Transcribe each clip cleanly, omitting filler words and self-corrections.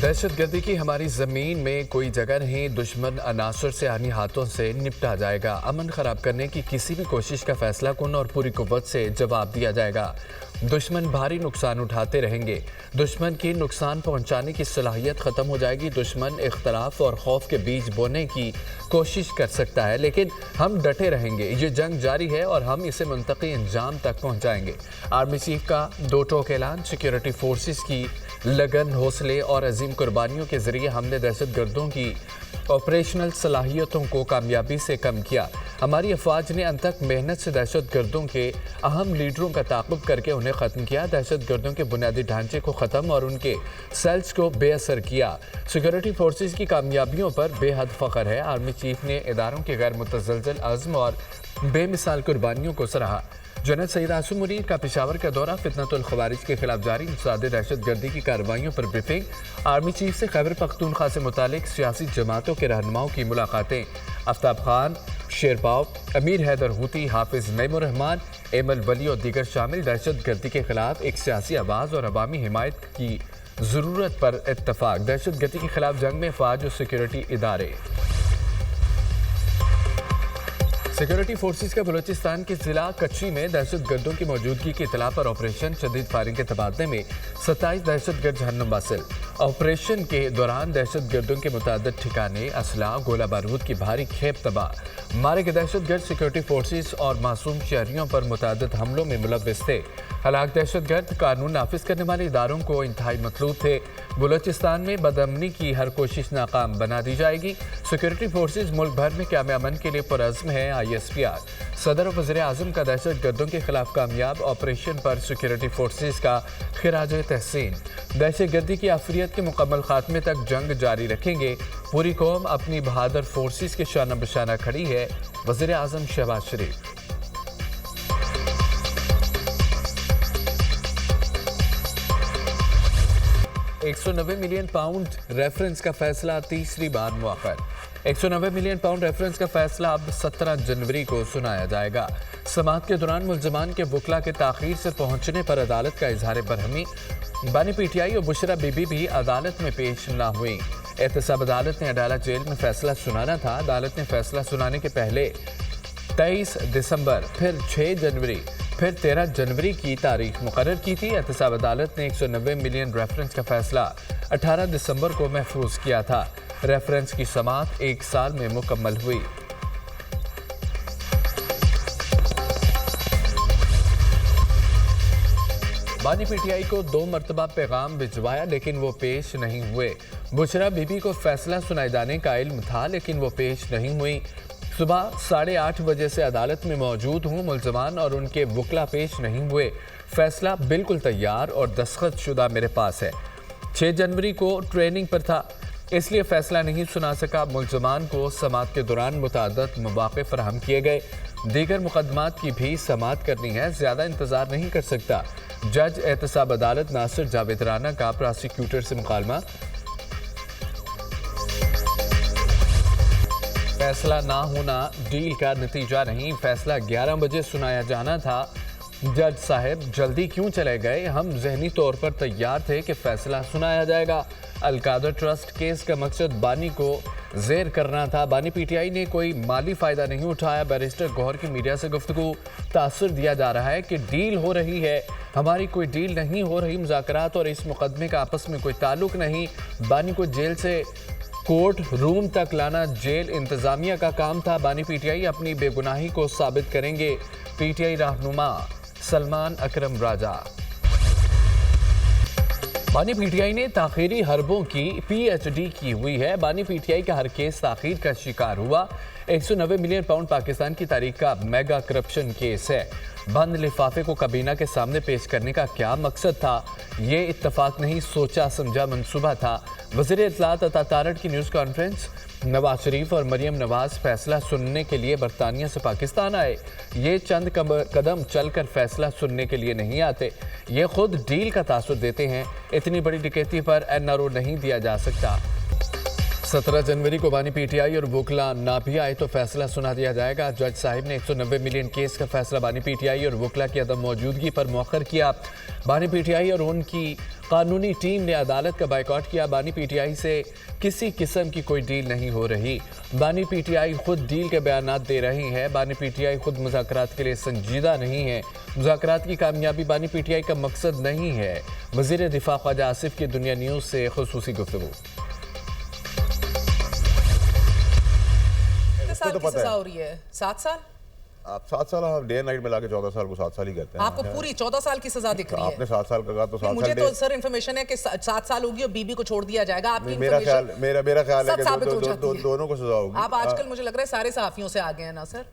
दहशतगर्दी की हमारी ज़मीन में कोई जगह नहीं, दुश्मन अनासर से आनी हाथों से निपटा जाएगा। अमन ख़राब करने की किसी भी कोशिश का फैसला कुन और पूरी कुव्वत से जवाब दिया जाएगा। दुश्मन भारी नुकसान उठाते रहेंगे। दुश्मन की नुकसान पहुंचाने की सलाहियत ख़त्म हो जाएगी। दुश्मन इख्तलाफ और खौफ के बीज बोने की कोशिश कर सकता है, लेकिन हम डटे रहेंगे। ये जंग जारी है और हम इसे मुंतकी अंजाम तक पहुंचाएंगे। आर्मी चीफ का दो टोक ऐलान। सिक्योरिटी फोर्सेस की लगन, हौसले और अजीम कुर्बानियों के जरिए हमने दहशतगर्दों की ऑपरेशनल सलाहियतों को कामयाबी से कम किया। हमारी अफवाज ने अनथक मेहनत से दहशतगर्दों के अहम लीडरों का ताक़ुब करके उन्हें ख़त्म किया। दहशतगर्दों के बुनियादी ढांचे को ख़त्म और उनके सेल्स को बेअसर किया। सिक्योरिटी फोर्सेस की कामयाबियों पर बेहद फ़ख्र है। आर्मी चीफ ने इदारों के गैर मुतज़लज़ल अज़्म और बेमिसाल कुर्बानियों को सराहा। जनरल सईद आसिम मुनीर का पेशावर का दौरा। फितनतुल खवारिज के खिलाफ जारी मुतअद्दिद दहशतगर्दी की कार्रवाइयों पर ब्रीफिंग। आर्मी चीफ से खैबर पख्तूनख्वा से मुतालिक सियासी जमातों के रहनुमाओं की मुलाकातें। आफ्ताब खान, शेरपाव, अमीर हैदर हूती, हाफिज नईमुर रहमान, एमल वली और दीगर शामिल। दहशतगर्दी के खिलाफ एक सियासी आवाज़ और अवामी हिमायत की ज़रूरत पर इत्तफाक। दहशतगर्दी के खिलाफ जंग में फ़ौज और सिक्योरिटी इदारे। सिक्योरिटी फोर्सेस का बलूचिस्तान के जिला कच्ची में दहशतगर्दों की मौजूदगी की इतला पर ऑपरेशन शदीद फायरिंग के तबादले में 27 दहशतगर्द जहन्नुम वासिल। ऑपरेशन के दौरान दहशतगर्दों के मुतअद्दिद ठिकाने, असला, गोला बारूद की भारी खेप तबाह। मारे गए दहशतगर्द सिक्योरिटी फोर्सेस और मासूम शहरियों पर मुतअद्दिद हमलों में मुलव्विस थे। हलाक दहशतगर्द कानून नाफिज करने वाले इदारों को इंतहाई मतलूब थे। बलूचिस्तान में बदअमनी की हर कोशिश नाकाम बना दी जाएगी। सिक्योरिटी फोर्सेस मुल्क भर में क़याम अमन के लिए पुरअज़्म है। ISPR सदर और वज़ीर आज़म का दहशतगर्दों के खिलाफ कामयाब ऑपरेशन पर सिक्योरिटी फोर्सेस का खिराज तहसीन। दहशतगर्दी की आफियत के मुकम्मल खात्मे तक जंग जारी रखेंगे। पूरी कौम अपनी बहादुर फोर्सेस के शाना बशाना खड़ी है। वज़ीर आज़म शहबाज शरीफ। 190 मिलियन पाउंड रेफरेंस का फैसला तीसरी बार मुअख्खर। 190 मिलियन पाउंड रेफरेंस का फैसला अब 17 जनवरी को सुनाया जाएगा। समाअत के दौरान मुल्ज़मान के वकला के ताख़ीर से पहुंचने पर अदालत का इजहार बरहमी। बानी PTI और बुशरा बीबी भी अदालत में पेश न हुई। एहतसाब अदालत ने अडाला जेल में फैसला सुनाना था। अदालत ने फैसला सुनाने के पहले 23 दिसंबर, फिर 6 जनवरी, फिर 13 जनवरी की तारीख मुकर्रर की थी। एहतसाब अदालत ने 190 मिलियन रेफरेंस का फैसला 18 दिसंबर को महफूज किया था। रेफरेंस की समाअत 1 साल में मुकम्मल हुई। बानी PTI को 2 मरतबा पैगाम भिजवाया, लेकिन वो पेश नहीं हुए। बुशरा बीबी को फैसला सुनाए जाने का इल्म था, लेकिन वो पेश नहीं हुई। सुबह 8:30 बजे से अदालत में मौजूद हूँ। मुल्ज़मान और उनके वकला पेश नहीं हुए। फैसला बिल्कुल तैयार और दस्तखत शुदा मेरे पास है। 6 जनवरी को ट्रेनिंग पर था, इसलिए फैसला नहीं सुना सका। मुल्ज़मान को समाअत के दौरान मुतअद्दिद मौक़े फराहम किए गए। दीगर मुकदमात की भी समाअत करनी है, ज़्यादा इंतज़ार नहीं कर सकता। जज एहतसाब अदालत नासिर जावेद राना का प्रोसिक्यूटर से मुकालमा। फैसला ना होना डील का नतीजा नहीं। फैसला 11 बजे सुनाया जाना था। जज साहब जल्दी क्यों चले गए? हम जहनी तौर पर तैयार थे कि फैसला सुनाया जाएगा। अलकादर ट्रस्ट केस का मकसद बानी को ज़ेर करना था। बानी PTI ने कोई माली फ़ायदा नहीं उठाया। बैरिस्टर गौहर की मीडिया से गुफ्तगू। तासुर दिया जा रहा है कि डील हो रही है। हमारी कोई डील नहीं हो रही। मुज़ाकरात और इस मुकदमे का आपस में कोई ताल्लुक नहीं। बानी को जेल से कोर्ट रूम तक लाना जेल इंतजामिया का काम था। बानी PTI अपनी बेगुनाही को साबित करेंगे। PTI रहनुमा सलमान अकरम राजा। बानी PTI ने ताख़ीरी हरबों की PhD की हुई है। बानी PTI का हर केस ताख़ीर का शिकार हुआ। 190 मिलियन पाउंड पाकिस्तान की तारीख का मेगा करप्शन केस है। बंद लिफाफे को काबीना के सामने पेश करने का क्या मकसद था? ये इत्तफाक नहीं, सोचा समझा मंसूबा था। वज़ीर इत्तलात अता तारड़ की न्यूज़ कॉन्फ्रेंस। नवाज शरीफ और मरियम नवाज फैसला सुनने के लिए बरतानिया से पाकिस्तान आए। ये चंद कदम चलकर फैसला सुनने के लिए नहीं आते, ये खुद डील का तासुर देते हैं। इतनी बड़ी डकैती पर NRO नहीं दिया जा सकता। 17 जनवरी को बानी पीटीआई और वोकला ना भी आए तो फैसला सुना दिया जाएगा। जज साहिब ने 190 मिलियन केस का फैसला बानी पीटीआई और वोकला की अदम मौजूदगी पर मौखर किया। बानी पीटीआई और उनकी कानूनी टीम ने अदालत का बाइकआउट किया। बानी पीटीआई से किसी किस्म की कोई डील नहीं हो रही। बानी पीटीआई खुद डील के बयानात दे रही है। बानी पीटीआई खुद मुज़ाकरात के लिए संजीदा नहीं है। मुज़ाकरात की कामयाबी बानी पीटीआई का मकसद नहीं है। वज़ीर दिफा ख्वाजा आसिफ की दुनिया न्यूज़ से खुसूसी गुफ्तगू। साल की सजा हो रही है, 7 साल। आप 7 साल, आप डे नाइट मिला के 14 साल को 7 साल ही कहते हैं। आपको पूरी 14 साल की सजा दिख रही है। आपने 7 साल का कहा तो 7 साल। मुझे तो सर इन्फॉर्मेशन है कि 7 साल होगी और बीबी को छोड़ दिया जाएगा। आपकी मेरा ख्याल है कि दोनों को सजा होगी। आप आजकल मुझे लग रहा है सारे सहाफियों से आगे हैं ना सर।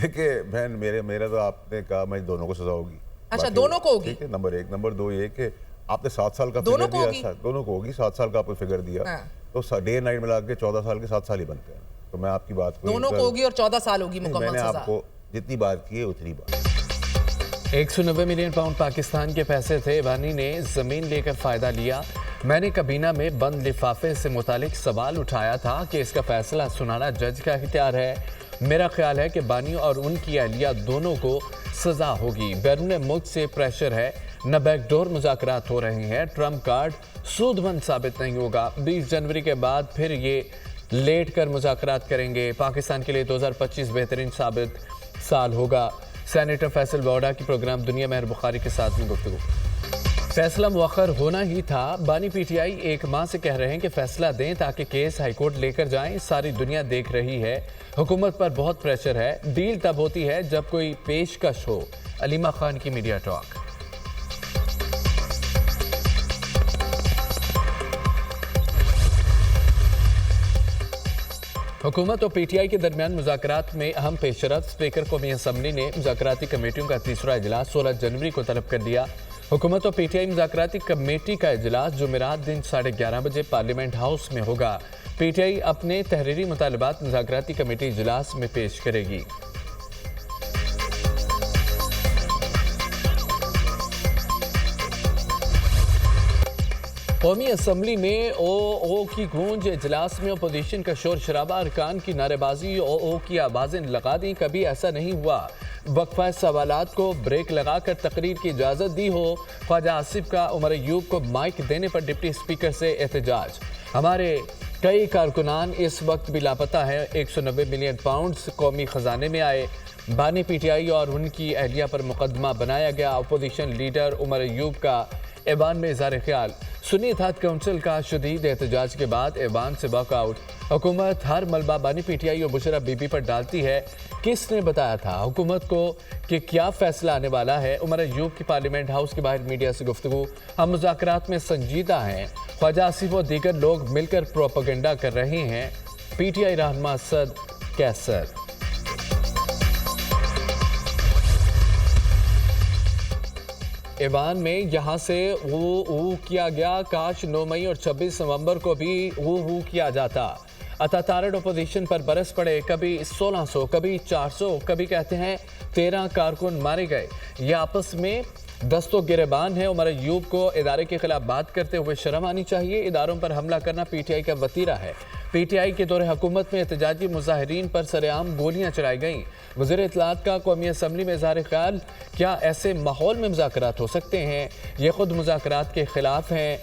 देखिए बहन, मेरा तो आपने कहा मैं दोनों को सजा होगी। अच्छा, दोनों को होगी। ठीक है, नंबर 1। नंबर 2 ये कि आपने 7 साल का दोनों फिगर दिया। दोनों को होगी। 7 साल का आपको फिगर दिया तो डे नाइट मिला के 14 साल के 7 साल ही बनते हैं। तो मैं आपकी बात को दोनों को होगी और 14 साल होगी मुकम्मल मैंने सजा। आपको जितनी बात की है उतनी बात। 190 मिलियन पाउंड पाकिस्तान के पैसे थे। बानी ने जमीन लेकर फायदा लिया। मैंने कबीना में बंद लिफाफे से मुतालिक सवाल उठाया था कि इसका फैसला सुनाना जज का इख्तियार है। मेरा ख्याल है कि बानी और उनकी अहलिया दोनों को सजा होगी। बैरून मुल्क से प्रेशर है, न बैकडोर मुज़ाकरात हो रहे हैं। ट्रम्प कार्ड सूदमंद साबित नहीं होगा। 20 जनवरी के बाद फिर ये लेट कर मुज़ाकरात करेंगे। पाकिस्तान के लिए 2025 बेहतरीन साबित साल होगा। सेनेटर फैसल वोडा की प्रोग्राम दुनिया मेहर बुखारी के साथ में गुफ्तगू। फैसला मुअख्खर होना ही था। बानी पीटीआई 1 माह से कह रहे हैं कि फैसला दें ताकि केस हाईकोर्ट लेकर जाएं। सारी दुनिया देख रही है, हुकूमत पर बहुत प्रेशर है। डील तब होती है जब कोई पेशकश हो। अलीमा खान की मीडिया टॉक। हुकूमत और पीटीआई के दरमियान मुज़ाकरात में अहम पेशरफ्त। स्पीकर कौमी असम्बली ने मुज़ाकराती कमेटियों का तीसरा इजलास 16 जनवरी को तलब कर दिया। हुकूमत और पीटीआई मुज़ाकराती कमेटी का इजलास जुमेरात दिन 11:30 बजे पार्लियामेंट हाउस में होगा। पीटीआई अपने तहरीरी मुतालबात मुज़ाकराती कमेटी इजलास में पेश करेगी। कौमी असम्बली में ओ की गूंज। इजलास में अपोजिशन का शोर शराबा, अरकान की नारेबाजी, ओ की आवाज़ें लगा दी। कभी ऐसा नहीं हुआ वक्फा सवालात को ब्रेक लगाकर तकरीर की इजाज़त दी हो। ख्वाजा आसिफ का उमर अयूब को माइक देने पर डिप्टी स्पीकर से एहतजाज। हमारे कई कारकुनान इस वक्त भी लापता है। 190 मिलियन पाउंड कौमी खजाने में आए। बानी पीटीआई और उनकी अहलिया पर मुकदमा बनाया गया। अपोजिशन लीडर उमर अयूब का ऐवान में इज़हार ख्याल। सुन्नी इत्तेहाद काउंसिल का शदीद एहतजाज के बाद ऐवान से वॉकआउट। हुकूमत हर मलबा बानी पीटीआई और बुशरा बीबी पर डालती है। किसने बताया था हुकूमत को कि क्या फैसला आने वाला है? उमर अयूब की पार्लियामेंट हाउस के बाहर मीडिया से गुफ्तगू। हम मुज़ाकरात में संजीदा हैं। ख्वाजा आसिफ और दीगर लोग मिलकर प्रोपेगेंडा कर रहे हैं। पीटीआई रहनुमा असद कैसर। ऐवान में यहाँ से वो किया गया। काश 9 मई और 26 नवंबर को भी वो किया जाता। अतातारड अपोजिशन पर बरस पड़े। कभी 1600, कभी 400, कभी कहते हैं 13 कारकुन मारे गए। ये आपस में दस्तो गिरेबान है। उमर अयूब को इदारे के खिलाफ बात करते हुए शर्म आनी चाहिए। इदारों पर हमला करना पीटीआई का वतीरा है। पीटीआई के दौरे हुकूमत में एहतजाजी मुजाहिरीन पर सरेआम गोलियां चलाई गईं। वज़ीर इत्तलात का कौमी असम्बली में इज़हार ख्याल। क्या ऐसे माहौल में मुज़ाकरात हो सकते हैं? ये खुद मुज़ाकरात के खिलाफ हैं।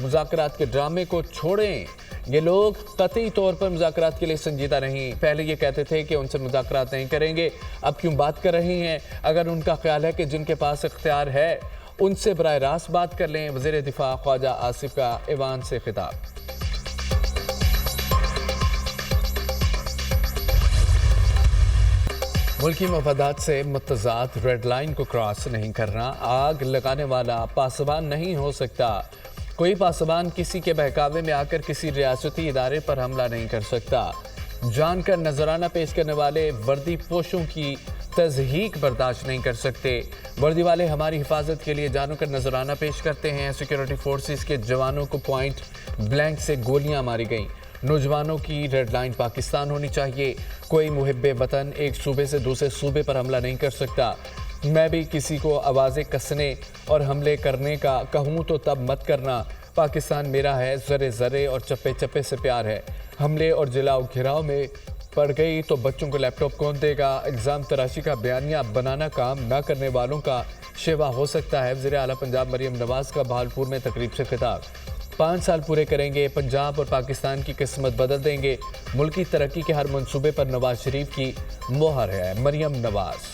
मुज़ाकरात के ड्रामे को छोड़ें। ये लोग कतई तौर पर मुज़ाकरात के लिए संजीदा नहीं। पहले ये कहते थे कि उनसे मुज़ाकरात नहीं करेंगे, अब क्यों बात कर रहे हैं? अगर उनका ख्याल है कि जिनके पास इख्तियार है उनसे बराह रास्त बात कर लें। वज़ीर दिफा ख्वाजा आसिफ का ऐवान से खिताब। मुल्की मफादात से मुतज़ाद रेड लाइन को क्रॉस नहीं करना। आग लगाने वाला पासबान नहीं हो सकता। कोई पासबान किसी के बहकावे में आकर किसी रियासती इदारे पर हमला नहीं कर सकता। जानकर नजराना पेश करने वाले वर्दी पोशों की तज़हीक बर्दाश्त नहीं कर सकते। वर्दी वाले हमारी हिफाजत के लिए जानों का नजराना पेश करते हैं। सिक्योरिटी फोर्सेस के जवानों को पॉइंट ब्लैंक से गोलियां मारी गईं। नौजवानों की रेड लाइन पाकिस्तान होनी चाहिए। कोई मुहिब्बे वतन एक सूबे से दूसरे सूबे पर हमला नहीं कर सकता। मैं भी किसी को आवाज़ें कसने और हमले करने का कहूँ तो तब मत करना। पाकिस्तान मेरा है, जरे जरे और चप्पे चप्पे से प्यार है। हमले और जिला घेराव में पड़ गई तो बच्चों को लैपटॉप कौन देगा? एग्जाम तराशी का बयानिया बनाना काम न करने वालों का शेवा हो सकता है। वज़ीर आला पंजाब मरियम नवाज का बहालपुर में तकरीब से खिताब। 5 साल पूरे करेंगे, पंजाब और पाकिस्तान की किस्मत बदल देंगे। मुल्क की तरक्की के हर मंसूबे पर नवाज शरीफ की मोहर है। मरियम नवाज।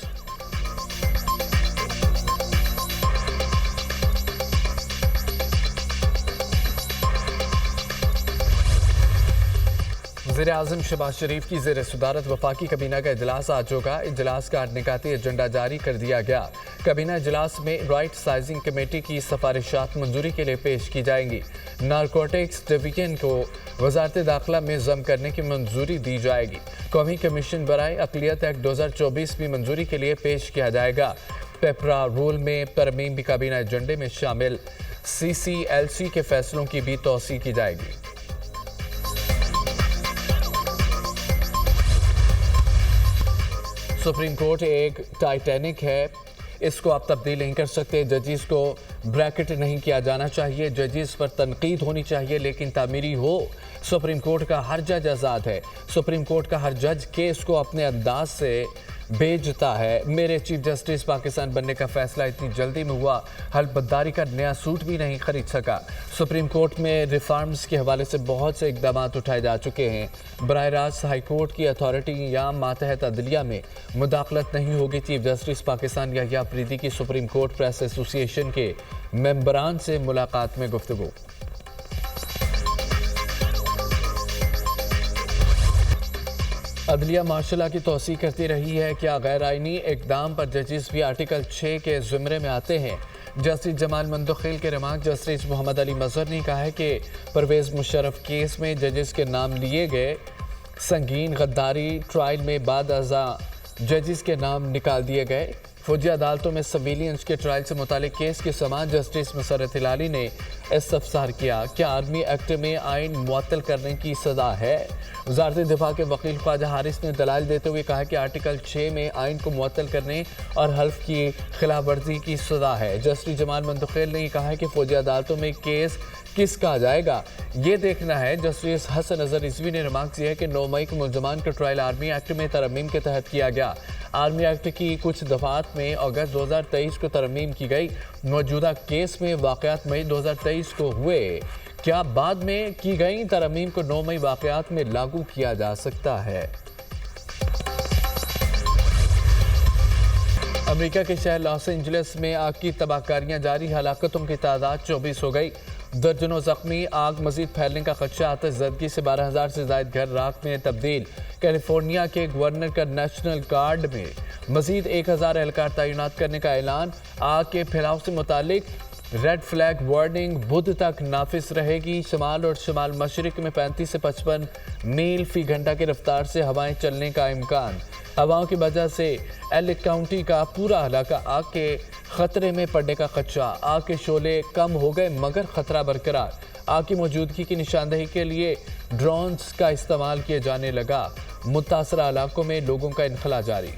वज़ीर-ए-आज़म शहबाज शरीफ की ज़ेर सदारत वफाकी कबीना का इजलास आज होगा। इजलास का निकाती एजेंडा जारी कर दिया गया। कबीना इजलास में राइट साइजिंग कमेटी की सिफारिशात मंजूरी के लिए पेश की जाएंगी। नारकोटिक्स डिवीजन को वजारत दाखिला में जम करने की मंजूरी दी जाएगी। कौमी कमीशन बराए अक़लियत एक्ट 2024 भी मंजूरी के लिए पेश किया जाएगा। पेपरा रूल में तरमीम भी काबीना एजेंडे में शामिल। CCLC के फैसलों की भी तौसीह की जाएगी। सुप्रीम कोर्ट एक टाइटैनिक है, इसको आप तब्दील नहीं कर सकते। जजेस को ब्रैकेट नहीं किया जाना चाहिए। जजेस पर तनकीद होनी चाहिए लेकिन तामीरी हो। सुप्रीम कोर्ट का हर जज आज़ाद है। सुप्रीम कोर्ट का हर जज केस को अपने अंदाज से भेजता है। मेरे चीफ जस्टिस पाकिस्तान बनने का फैसला इतनी जल्दी में हुआ, हलबद्दारी का नया सूट भी नहीं खरीद सका। सुप्रीम कोर्ट में रिफॉर्म्स के हवाले से बहुत से इकदाम उठाए जा चुके हैं। बराह रास्त हाई कोर्ट की अथॉरिटी या मातहत अदलिया में मुदाखलत नहीं होगी। चीफ जस्टिस पाकिस्तान याहिया अफरीदी की सुप्रीम कोर्ट प्रेस एसोसिएशन के मेंबरान से मुलाकात में गुफ्तगू। अदलिया मार्शला की तौसीह करती रही है। क्या गैर आइनी इकदाम पर जजेस भी आर्टिकल 6 के ज़ुमरे में आते हैं? जस्टिस जमाल मंदोखिल के रिमार्क। जस्टिस मोहम्मद अली मजहर ने कहा है कि परवेज़ मुशर्रफ केस में जजेस के नाम लिए गए। संगीन गद्दारी ट्रायल में बाद अज़ा जजेस के नाम निकाल दिए गए। फौजी अदालतों में सिविलियंस के ट्रायल से मुतालिक केस के समान जस्टिस मसरत हिलाली ने इस्तफसार किया। क्या आर्मी एक्ट में आइन मुअत्तल करने की सज़ा है? वज़ारत दिफा के वकील ख्वाजा हारिस ने दलाइल देते हुए कहा कि आर्टिकल 6 में आइन को मुअत्तल करने और हल्फ की खिलाफ वर्जी की सज़ा है। जस्टिस जमाल मंदोखिल ने कहा है कि फौजी अदालतों में केस किसका जाएगा ये देखना है। जस्टिस हसन अजहर रिजवी ने रिमार्क किया है कि 9 मई को मुलजमान का ट्रायल आर्मी एक्ट में तरमीम के तहत किया गया। आर्मी एक्ट की कुछ दफात में अगस्त 2023 को तरमीम की गई। मौजूदा केस में वाक़यात मई 2023 को हुए। क्या बाद में की गई तरमीम को 9 मई वाक़यात में लागू किया जा सकता है? अमेरिका के शहर लॉस एंजलिस में आग की तबाहकारियां जारी। हलाकतों की तादाद 24 हो गई। दर्जनों जख्मी। आग मजीद फैलने का खदशा। आतिशज़दगी से 12,000 से ज़ायद घर राख में तब्दील। कैलिफोर्निया के गवर्नर का नेशनल गार्ड में मजीद 1,000 एहलकार तैनात करने का ऐलान। आग के फैलाव से मुतालिक रेड फ्लैग वार्निंग बुध तक नाफिज रहेगी। शमाल और शमाल मशरिक में 35 से 55 मील फी घंटा की रफ्तार से हवाएं चलने का इम्कान। हवाओं की वजह से एल काउंटी का पूरा इलाका आग के खतरे में पड़ने का खदशा। आग के शोले कम हो गए मगर खतरा बरकरार। आग की मौजूदगी की निशानदेही के लिए ड्रोन्स का इस्तेमाल किए जाने लगा। मुतासरा इलाकों में लोगों का इनखला जारी।